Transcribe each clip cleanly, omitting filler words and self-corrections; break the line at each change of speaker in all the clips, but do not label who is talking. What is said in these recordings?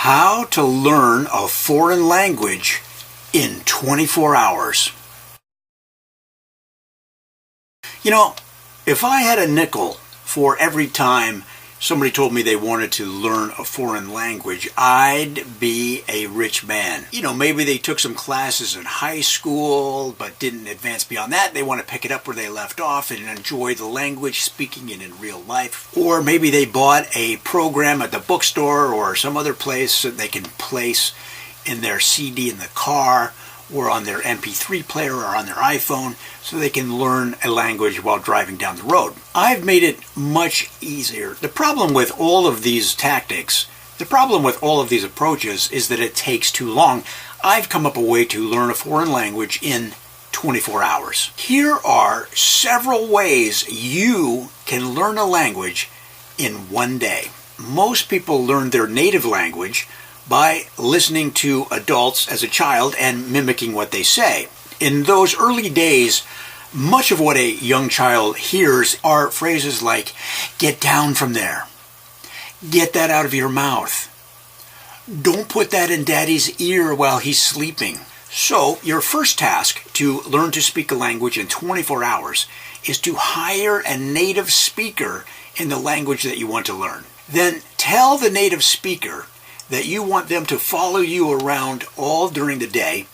How to learn a foreign language in 24 hours. You know, if I had a nickel for every time somebody told me they wanted to learn a foreign language, I'd be a rich man. You know, maybe they took some classes in high school but didn't advance beyond that. They want to pick it up where they left off and enjoy the language, speaking it in real life. Or maybe they bought a program at the bookstore or some other place that they can place in their CD in the car or on their MP3 player or on their iPhone so they can learn a language while driving down the road. I've made it much easier. The problem with all of these tactics, the problem with all of these approaches is that it takes too long. I've come up with a way to learn a foreign language in 24 hours. Here are several ways you can learn a language in one day. Most people learn their native language by listening to adults as a child and mimicking what they say. In those early days, much of what a young child hears are phrases like, "Get down from there," "Get that out of your mouth," "Don't put that in daddy's ear while he's sleeping." So your first task to learn to speak a language in 24 hours is to hire a native speaker in the language that you want to learn. Then tell the native speaker that you want them to follow you around all during the day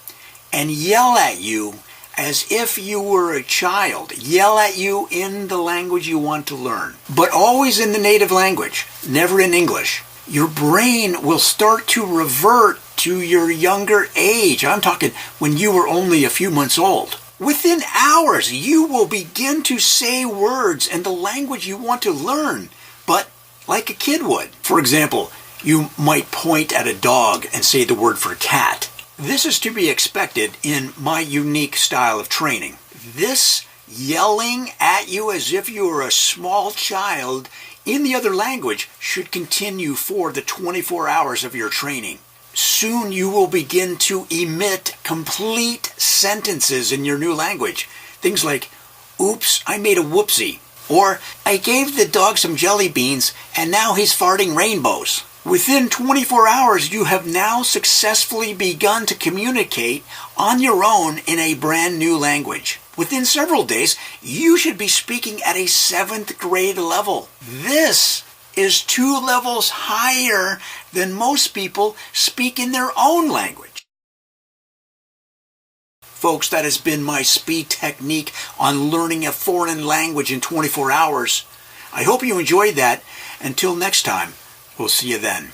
and yell at you as if you were a child. Yell at you in the language you want to learn, but always in the native language, never in English. Your brain will start to revert to your younger age. I'm talking when you were only a few months old. Within hours, you will begin to say words in the language you want to learn, but like a kid would. For example, you might point at a dog and say the word for cat. This is to be expected in my unique style of training. This yelling at you as if you were a small child in the other language should continue for the 24 hours of your training. Soon you will begin to emit complete sentences in your new language. Things like, "Oops, I made a whoopsie," or "I gave the dog some jelly beans and now he's farting rainbows." Within 24 hours, you have now successfully begun to communicate on your own in a brand new language. Within several days, you should be speaking at a 7th grade level. This is 2 levels higher than most people speak in their own language. Folks, that has been my speed technique on learning a foreign language in 24 hours. I hope you enjoyed that. Until next time. We'll see you then.